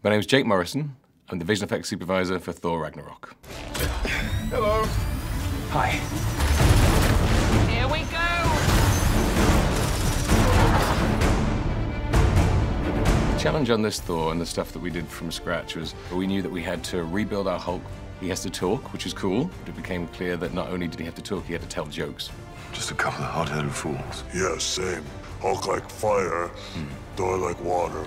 My name is Jake Morrison. I'm the visual effects supervisor for Thor Ragnarok. Hello. Hi. Here we go! The challenge on this Thor and the stuff that we did from scratch was we knew that we had to rebuild our Hulk. He has to talk, which is cool, but it became clear that not only did he have to talk, he had to tell jokes. Just a couple of hot-headed fools. Yeah, same. Hulk like fire, Thor like water.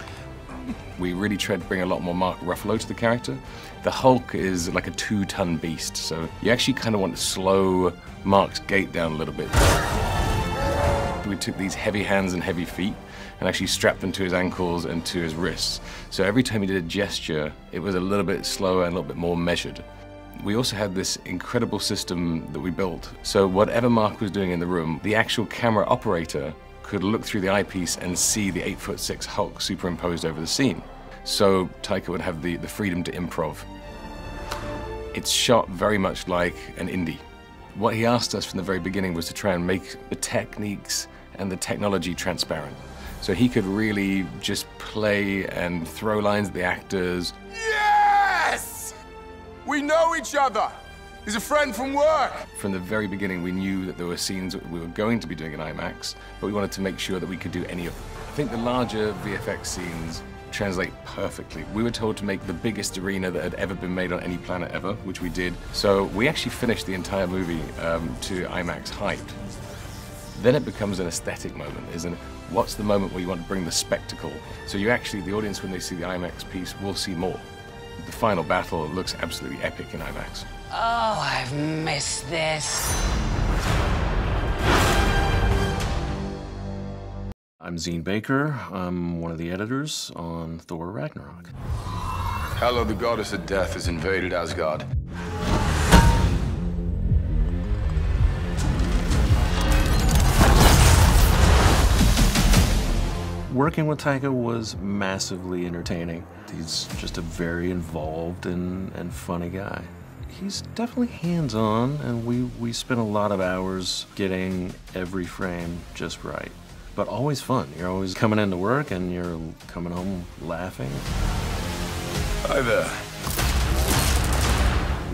We really tried to bring a lot more Mark Ruffalo to the character. The Hulk is like a 2-ton beast, so you actually kind of want to slow Mark's gait down a little bit. We took these heavy hands and heavy feet and actually strapped them to his ankles and to his wrists. So every time he did a gesture, it was a little bit slower and a little bit more measured. We also had this incredible system that we built. So whatever Mark was doing in the room, the actual camera operator could look through the eyepiece and see the 8'6" Hulk superimposed over the scene. So Taika would have the freedom to improv. It's shot very much like an indie. What he asked us from the very beginning was to try and make the techniques and the technology transparent. So he could really just play and throw lines at the actors. Yes! We know each other. He's a friend from work. From the very beginning, we knew that there were scenes that we were going to be doing in IMAX, but we wanted to make sure that we could do any of them. I think the larger VFX scenes translate perfectly. We were told to make the biggest arena that had ever been made on any planet ever, which we did. So we actually finished the entire movie to IMAX height. Then it becomes an aesthetic moment, isn't it? What's the moment where you want to bring the spectacle? So you actually, the audience, when they see the IMAX piece, will see more. The final battle looks absolutely epic in IMAX. Oh, I've missed this. I'm Zine Baker. I'm one of the editors on Thor Ragnarok. Hela, the goddess of death, has invaded Asgard. Working with Taika was massively entertaining. He's just a very involved and funny guy. He's definitely hands-on, and we spent a lot of hours getting every frame just right. But always fun. You're always coming into work and you're coming home laughing. Hi there.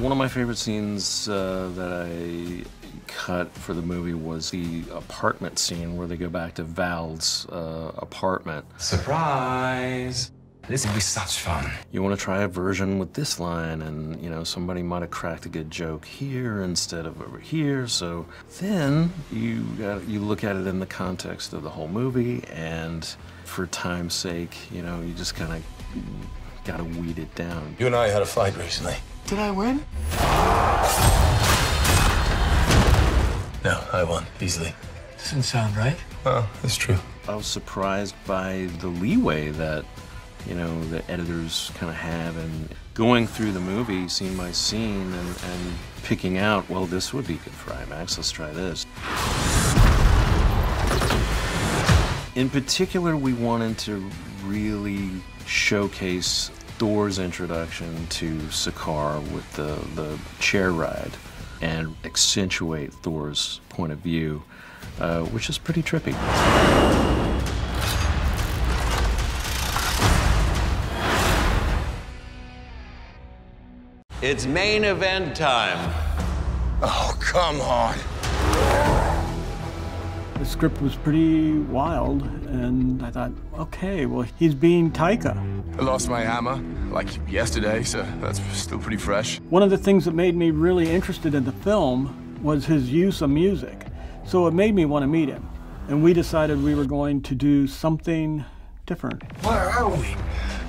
One of my favorite scenes that I cut for the movie was the apartment scene where they go back to Val's apartment. Surprise! This will be such fun. You want to try a version with this line, and you know, somebody might have cracked a good joke here instead of over here. So then you look at it in the context of the whole movie, and for time's sake, you know, you just kind of gotta weed it down. You and I had a fight recently. Did I win? No, I won, easily. Doesn't sound right. Well, it's true. I was surprised by the leeway that, you know, the editors kind of have in going through the movie, scene by scene, and picking out, well, this would be good for IMAX, let's try this. In particular, we wanted to really showcase Thor's introduction to Sakaar with the chair ride and accentuate Thor's point of view, which is pretty trippy. It's main event time. Oh, come on. The script was pretty wild, and I thought, okay, well, he's being Taika. I lost my hammer, like yesterday, so that's still pretty fresh. One of the things that made me really interested in the film was his use of music. So it made me want to meet him. And we decided we were going to do something different. Where are we?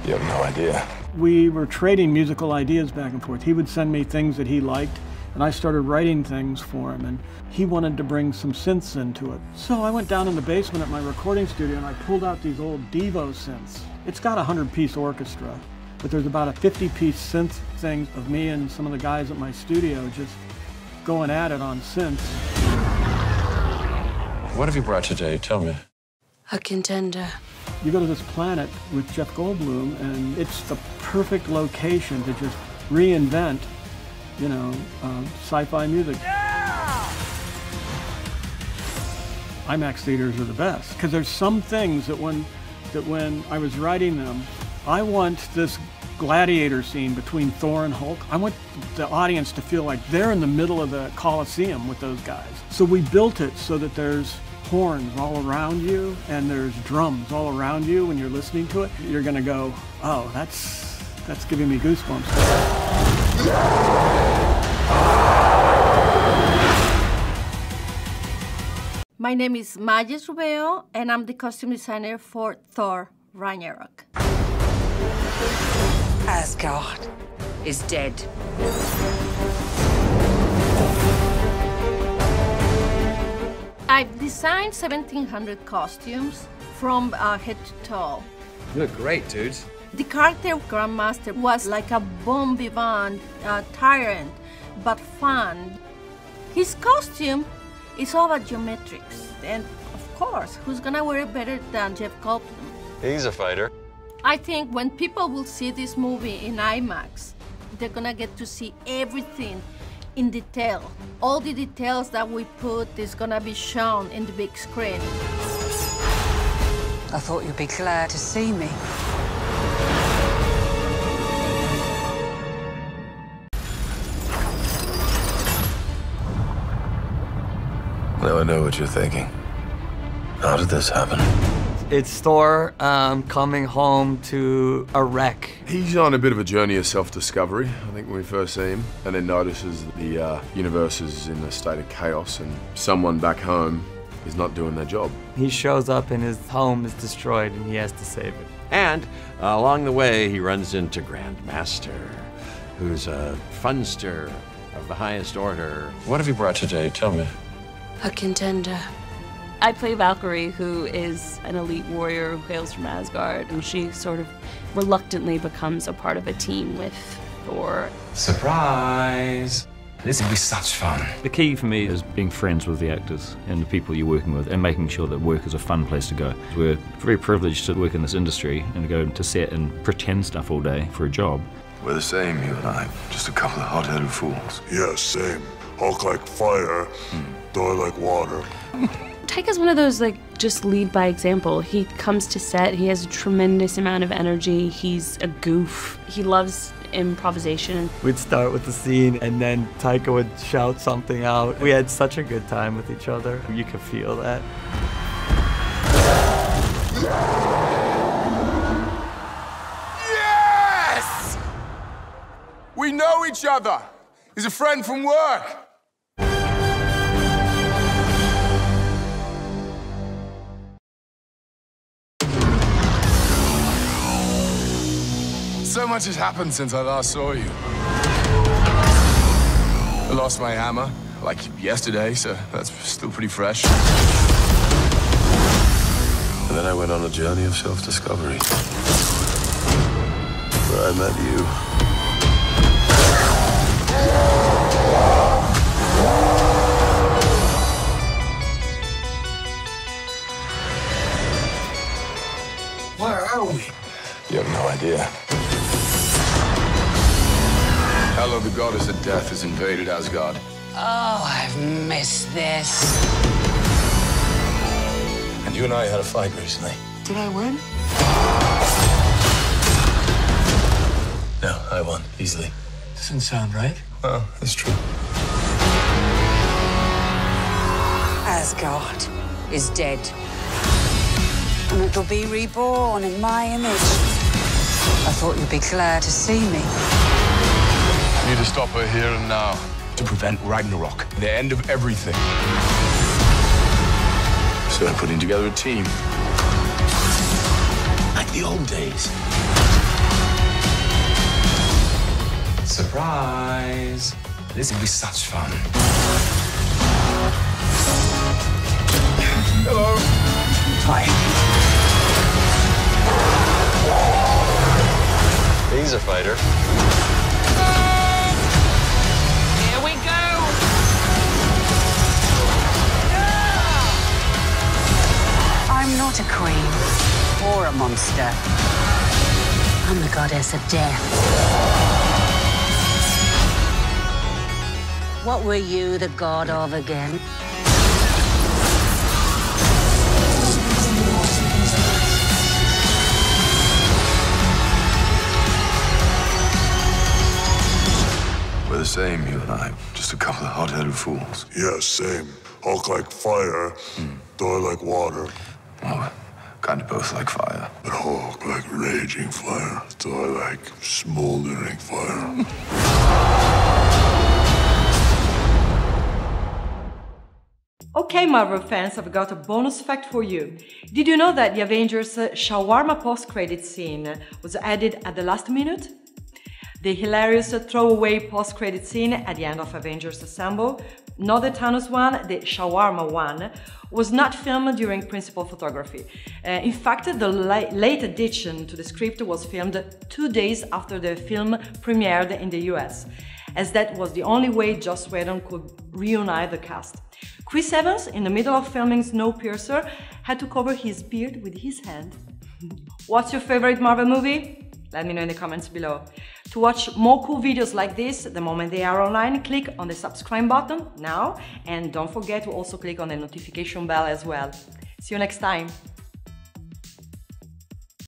You have no idea. We were trading musical ideas back and forth. He would send me things that he liked, and I started writing things for him, and he wanted to bring some synths into it. So I went down in the basement at my recording studio and I pulled out these old Devo synths. It's got a 100-piece orchestra, but there's about a 50-piece synth thing of me and some of the guys at my studio just going at it on synths. What have you brought today? Tell me. A contender. You go to this planet with Jeff Goldblum, and it's the perfect location to just reinvent, you know, sci-fi music. Yeah! IMAX theaters are the best, because there's some things that when I was writing them, I want this gladiator scene between Thor and Hulk. I want the audience to feel like they're in the middle of the Colosseum with those guys. So we built it so that there's horns all around you and there's drums all around you when you're listening to it. You're gonna go, oh, that's giving me goosebumps. My name is Majes Rubeo, and I'm the costume designer for Thor, Ragnarok. Asgard is dead. I've designed 1,700 costumes from head to toe. You look great, dudes. The character Grandmaster was like a bon vivant tyrant, but fun. His costume is all about geometrics, and of course, who's gonna wear it better than Jeff Goldblum? He's a fighter. I think when people will see this movie in IMAX, they're gonna get to see everything in detail. All the details that we put is gonna be shown in the big screen. I thought you'd be glad to see me. Now I know what you're thinking. How did this happen? It's Thor coming home to a wreck. He's on a bit of a journey of self-discovery, I think, when we first see him, and then notices that the universe is in a state of chaos and someone back home is not doing their job. He shows up and his home is destroyed and he has to save it. And along the way, he runs into Grandmaster, who's a funster of the highest order. What have you brought today? Tell me. A contender. I play Valkyrie, who is an elite warrior who hails from Asgard, and she sort of reluctantly becomes a part of a team with Thor. Surprise! This will be such fun. The key for me is being friends with the actors and the people you're working with and making sure that work is a fun place to go. We're very privileged to work in this industry and to go to set and pretend stuff all day for a job. We're the same, you and I. Just a couple of hot-headed fools. Yeah, same. Hulk like fire, Thor like water. Taika's one of those, just lead by example. He comes to set, he has a tremendous amount of energy, he's a goof. He loves improvisation. We'd start with the scene and then Taika would shout something out. We had such a good time with each other. You could feel that. Yes! We know each other. He's a friend from work. So much has happened since I last saw you. I lost my hammer, like yesterday, so that's still pretty fresh. And then I went on a journey of self-discovery, where I met you. Where are we? You have no idea. Hela, the goddess of death, has invaded Asgard. Oh, I've missed this. And you and I had a fight recently. Did I win? No, I won, easily. Doesn't sound right. Well, it's true. Asgard is dead. And it'll be reborn in my image. I thought you'd be glad to see me. I need to stop her here and now to prevent Ragnarok, the end of everything. So I'm putting together a team. Like the old days. Surprise! This will be such fun. Hello. Hi. He's a fighter. Here we go! I'm not a queen or a monster. I'm the goddess of death. What were you the god of again? same, you and I. Just a couple of hot-headed fools. Yeah, same. Hulk like fire, Thor like water. Well, kind of both like fire. But Hulk like raging fire, Thor like smoldering fire. Okay, Marvel fans, I've got a bonus fact for you. Did you know that the Avengers shawarma post-credit scene was added at the last minute? The hilarious throwaway post-credit scene at the end of Avengers Assemble, not the Thanos one, the shawarma one, was not filmed during principal photography. In fact, the late addition to the script was filmed 2 days after the film premiered in the US, as that was the only way Joss Whedon could reunite the cast. Chris Evans, in the middle of filming Snowpiercer, had to cover his beard with his hand. What's your favorite Marvel movie? Let me know in the comments below. To watch more cool videos like this, the moment they are online, click on the subscribe button now, and don't forget to also click on the notification bell as well. See you next time!